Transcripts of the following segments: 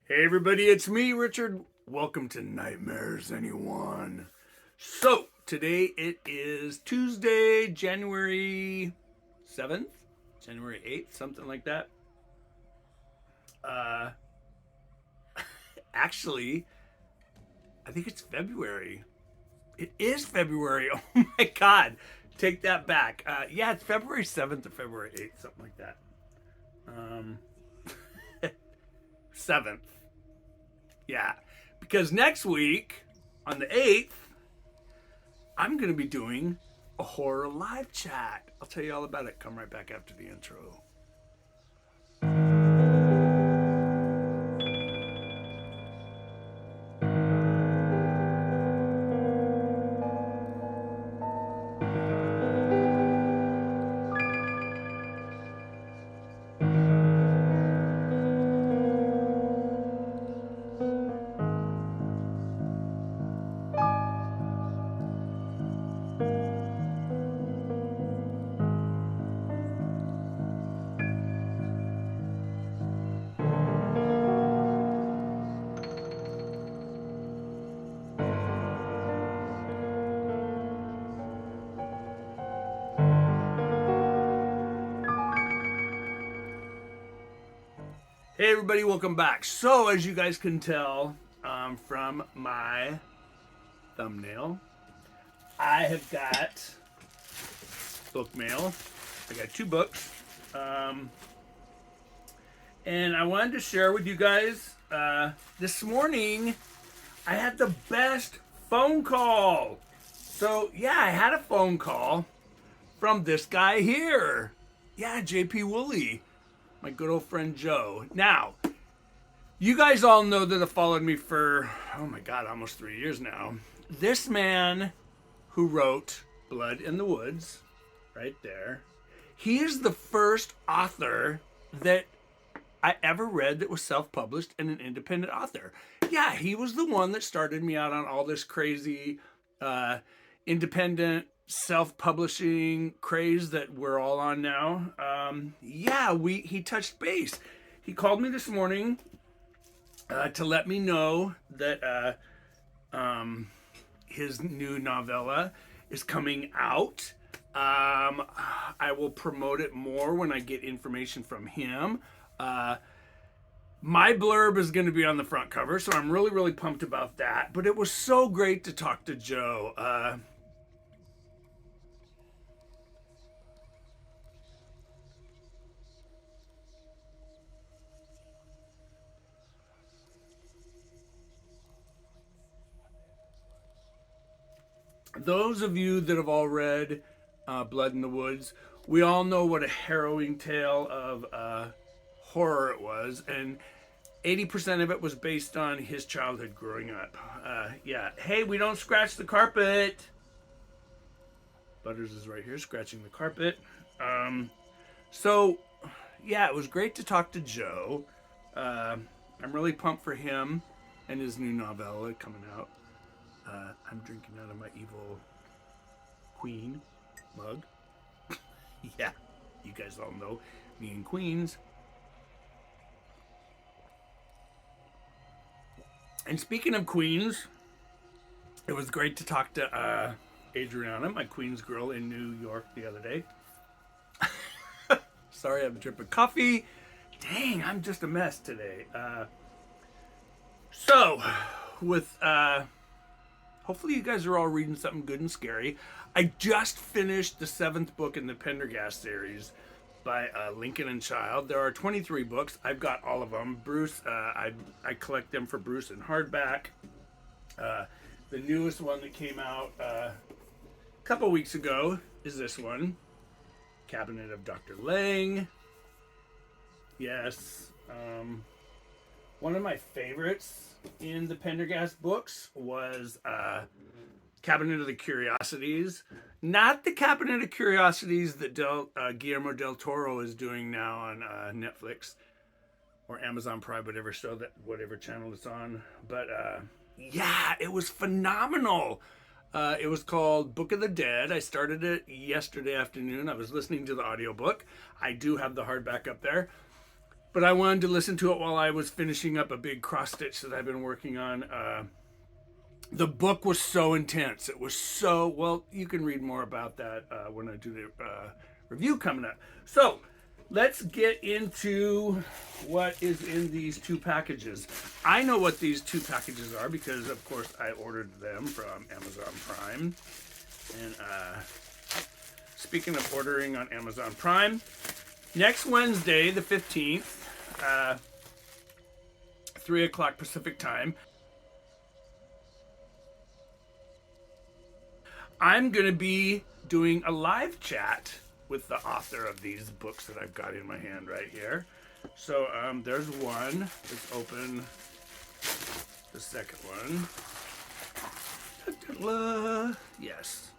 Hey everybody, it's me, Richard. Welcome to Nightmares, anyone. So, today it is Tuesday, January 7th, January 8th, something like that. Uh, actually, I think it's February. It is February. Oh my God. Take that back. Yeah, it's February 7th or February 8th, something like that. 7th. Yeah, because next week, on the 8th, I'm going to be doing a horror live chat. I'll tell you all about it. Come right back after the intro. Hey everybody, welcome back. So, as you guys can tell from my thumbnail, I have got book mail. I got 2 books. And I wanted to share with you guys, this morning, I had the best phone call. So, yeah, I had a phone call from this guy here. Yeah, JP Woolley. My good old friend Joe. Now, you guys all know that have followed me for, oh my God, almost 3 years now. This man who wrote Blood in the Woods, right there, he is the first author that I ever read that was self-published and an independent author. Yeah, he was the one that started me out on all this crazy independent self-publishing craze that we're all on now. He touched base. He called me this morning to let me know that his new novella is coming out. I will promote it more when I get information from him. My blurb is going to be on the front cover, so I'm really, really pumped about that. But it was so great to talk to Joe. Those of you that have all read Blood in the Woods, we all know what a harrowing tale of horror it was, and 80% of it was based on his childhood growing up. Yeah. Hey, we don't scratch the carpet. Butters is right here scratching the carpet. So, yeah, it was great to talk to Joe. I'm really pumped for him and his new novella coming out. I'm drinking out of my evil Queen mug. Yeah, you guys all know me and Queens. And speaking of Queens, it was great to talk to Adriana, my Queens girl in New York the other day. Sorry, I have a drip of coffee. Dang, I'm just a mess today. Hopefully you guys are all reading something good and scary. I just finished the 7th book in the Pendergast series by Lincoln and Child. There are 23 books. I've got all of them. Bruce, I collect them for Bruce in hardback. The newest one that came out a couple weeks ago is this one, Cabinet of Dr. Lang. Yes. One of my favorites in the Pendergast books was Cabinet of the Curiosities. Not the Cabinet of Curiosities that Guillermo del Toro is doing now on Netflix or Amazon Prime, whatever channel it's on. But yeah, it was phenomenal. It was called Book of the Dead. I started it yesterday afternoon. I was listening to the audiobook. I do have the hardback up there. but I wanted to listen to it while I was finishing up a big cross stitch that I've been working on. The book was so intense. It was so, well, you can read more about that when I do the review coming up. So let's get into what is in these two packages. I know what these two packages are because, of course, I ordered them from Amazon Prime. And speaking of ordering on Amazon Prime, next Wednesday, the 15th, 3 o'clock Pacific time, I'm going to be doing a live chat with the author of these books that I've got in my hand right here. So there's one. Let's open the second one. Ta-da. Yes.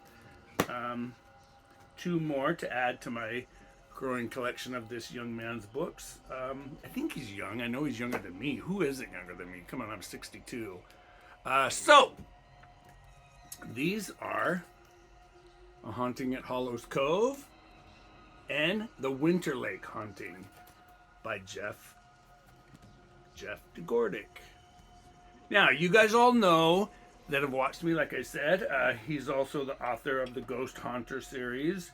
Two more to add to my growing collection of this young man's books. I think he's young. I know he's younger than me. Who isn't younger than me? Come on, I'm 62. So, these are A Haunting at Hollows Cove and The Winter Lake Haunting by Jeff DeGordick. Now, you guys all know that have watched me, like I said. He's also the author of the Ghost Haunter series,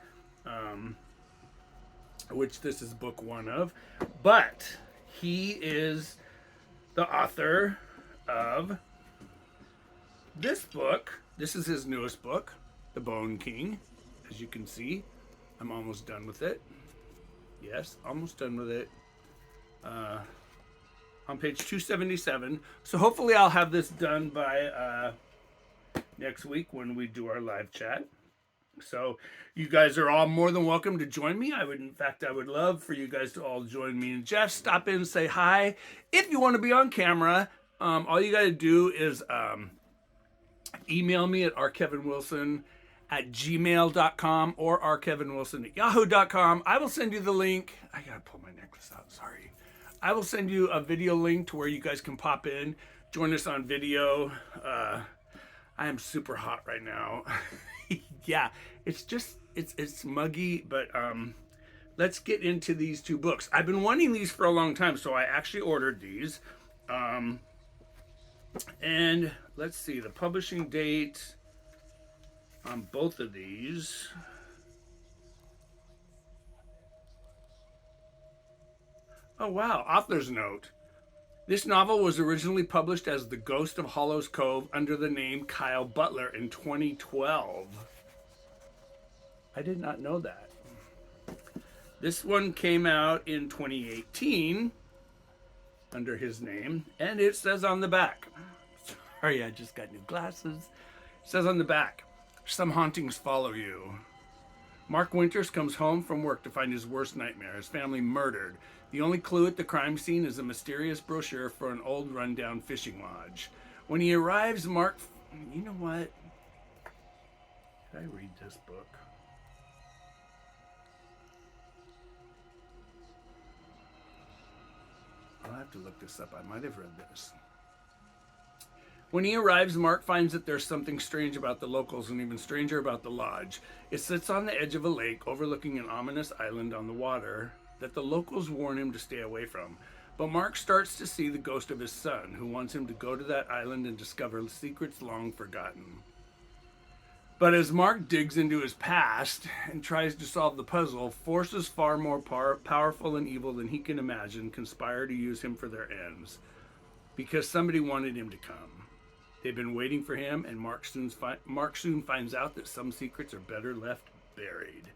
which this is book one of. But he is the author of this book. This is his newest book, The Bone King. As you can see, I'm almost done with it. Yes, almost done with it. On page 277. So hopefully I'll have this done by next week when we do our live chat. So you guys are all more than welcome to join me. I would love for you guys to all join me and Jeff. Stop in and say hi. If you want to be on camera, all you got to do is email me at rkevinwilson@gmail.com or rkevinwilson@yahoo.com. I will send you the link. I got to pull my necklace out. Sorry. I will send you a video link to where you guys can pop in, join us on video. I am super hot right now. Yeah, it's muggy, but let's get into these two books. I've been wanting these for a long time, so I actually ordered these. And let's see, the publishing date on both of these. Oh wow, author's note. This novel was originally published as The Ghost of Hollows Cove under the name Kyle Butler in 2012. I did not know that. This one came out in 2018 under his name, and it says on the back. Sorry, I just got new glasses. It says on the back, some hauntings follow you. Mark Winters comes home from work to find his worst nightmare, his family murdered. The only clue at the crime scene is a mysterious brochure for an old rundown fishing lodge. When he arrives, Mark... You know what? Did I read this book? I'll have to look this up. I might have read this. When he arrives, Mark finds that there's something strange about the locals and even stranger about the lodge. It sits on the edge of a lake overlooking an ominous island on the water that the locals warn him to stay away from. But Mark starts to see the ghost of his son, who wants him to go to that island and discover secrets long forgotten. But as Mark digs into his past and tries to solve the puzzle, forces far more powerful and evil than he can imagine conspire to use him for their ends. Because somebody wanted him to come. They've been waiting for him, and Mark soon finds out that some secrets are better left buried.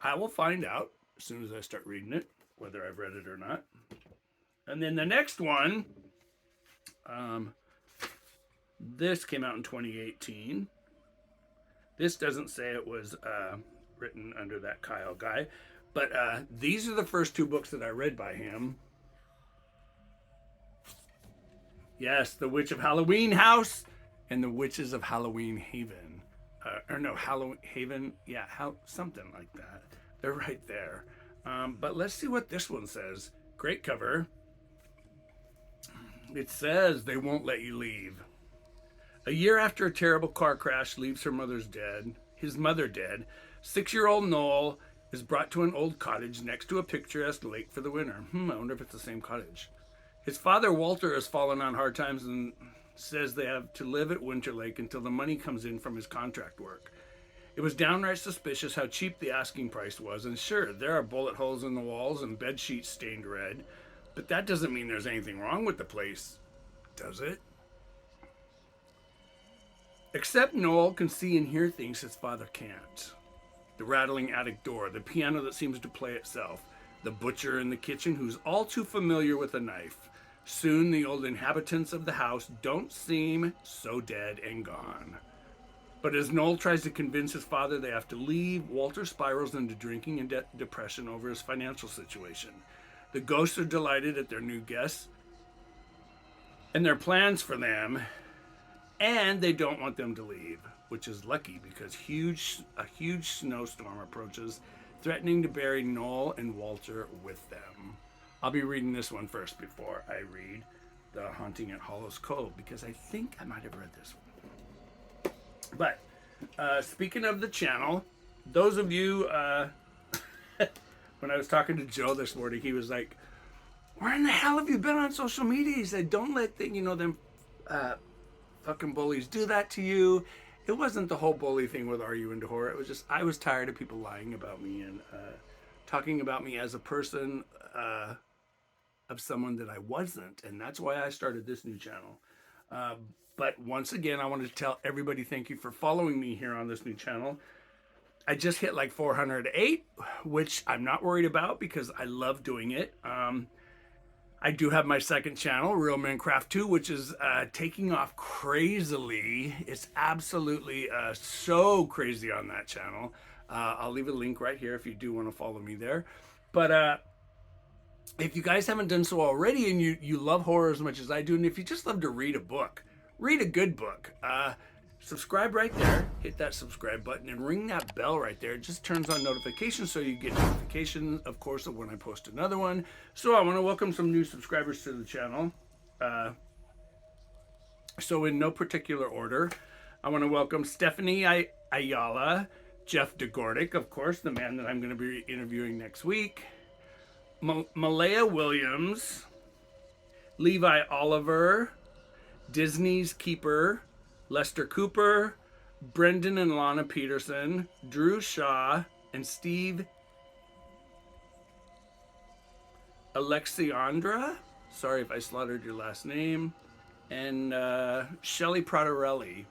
I will find out as soon as I start reading it, whether I've read it or not. And then the next one, this came out in 2018. This doesn't say it was written under that Kyle guy, but these are the first two books that I read by him. Yes, The Witch of Halloween House and The Witches of Halloween Haven. Halloween Haven, yeah, something like that. They're right there. But let's see what this one says. Great cover. It says, They Won't Let You Leave. A year after a terrible car crash leaves his mother dead, 6-year-old Noel is brought to an old cottage next to a picturesque lake for the winter. I wonder if it's the same cottage. His father, Walter, has fallen on hard times and says they have to live at Winter Lake until the money comes in from his contract work. It was downright suspicious how cheap the asking price was, and sure, there are bullet holes in the walls and bed sheets stained red, but that doesn't mean there's anything wrong with the place, does it? Except Noel can see and hear things his father can't. The rattling attic door, the piano that seems to play itself, the butcher in the kitchen who's all too familiar with a knife. Soon the old inhabitants of the house don't seem so dead and gone. But as Noel tries to convince his father they have to leave, Walter spirals into drinking and depression over his financial situation. The ghosts are delighted at their new guests and their plans for them, and they don't want them to leave, which is lucky because a huge snowstorm approaches, threatening to bury Noel and Walter with them. I'll be reading this one first before I read The Haunting at Hollow's Cove, because I think I might have read this one. But speaking of the channel, those of you, when I was talking to Joe this morning, he was like, "Where in the hell have you been on social media?" He said, "Don't let them fucking bullies do that to you." It wasn't the whole bully thing with Are You Into Horror. It was just I was tired of people lying about me and talking about me as a person of someone that I wasn't, and that's why I started this new channel. But once again, I wanted to tell everybody thank you for following me here on this new channel. I just hit like 408, which I'm not worried about because I love doing it. I do have my second channel, Real Men Craft 2, which is taking off crazily. It's absolutely so crazy on that channel. I'll leave a link right here if you do want to follow me there. But if you guys haven't done so already and you love horror as much as I do, and if you just love to read a book, read a good book, subscribe right there, hit that subscribe button and ring that bell right there. It just turns on notifications so you get notifications, of course, of when I post another one. So I want to welcome some new subscribers to the channel. So in no particular order, I want to welcome Stephanie Ayala, Jeff DeGordick, of course, the man that I'm going to be interviewing next week, Malaya Williams, Levi Oliver, Disney's Keeper, Lester Cooper, Brendan and Lana Peterson, Drew Shaw, and Steve Alexiandra. Sorry if I slaughtered your last name. And Shelly Pratarelli.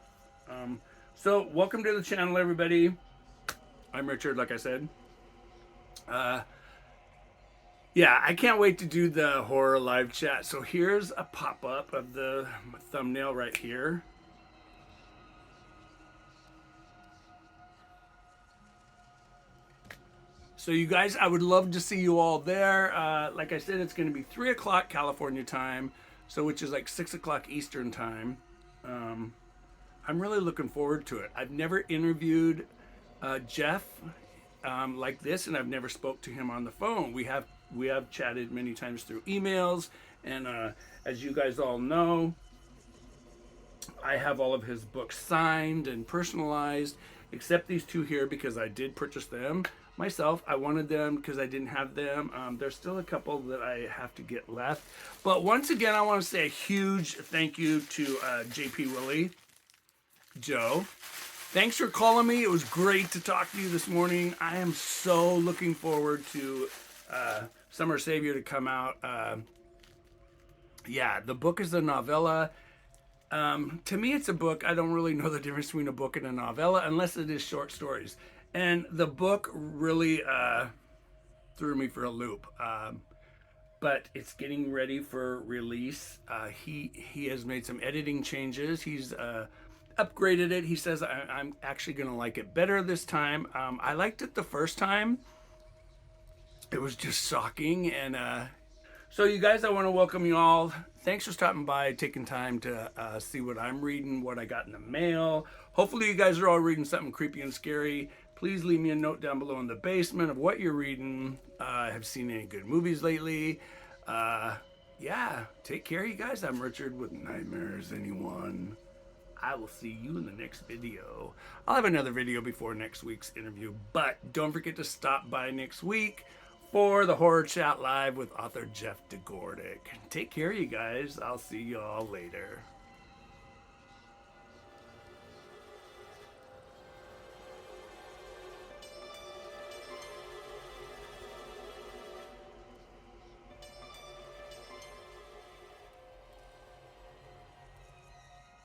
So welcome to the channel, everybody. I'm Richard, like I said. Yeah, I can't wait to do the horror live chat. So here's a pop-up of the thumbnail right here. So you guys, I would love to see you all there. Like I said, it's going to be 3 o'clock California time, so which is like 6 o'clock Eastern time. I'm really looking forward to it. I've never interviewed Jeff like this, and I've never spoke to him on the phone. We have chatted many times through emails, and as you guys all know, I have all of his books signed and personalized, except these two here because I did purchase them myself. I wanted them because I didn't have them. There's still a couple that I have to get left. But once again, I want to say a huge thank you to JP Willie, Joe. Thanks for calling me. It was great to talk to you this morning. I am so looking forward to Summer Savior to come out. Yeah, the book is a novella. To me, it's a book. I don't really know the difference between a book and a novella unless it is short stories. And the book really threw me for a loop. But it's getting ready for release. He has made some editing changes. He's upgraded it. He says I'm actually going to like it better this time. I liked it the first time. It was just shocking. And so you guys, I want to welcome you all. Thanks for stopping by, taking time to see what I'm reading, what I got in the mail. Hopefully you guys are all reading something creepy and scary. Please leave me a note down below in the basement of what you're reading. Have seen any good movies lately? Yeah, take care, you guys. I'm Richard with Nightmares Anyone. I will see you in the next video. I'll have another video before next week's interview, but don't forget to stop by next week for the Horror Chat Live with author Jeff DeGordick. Take care, you guys. I'll see you all later.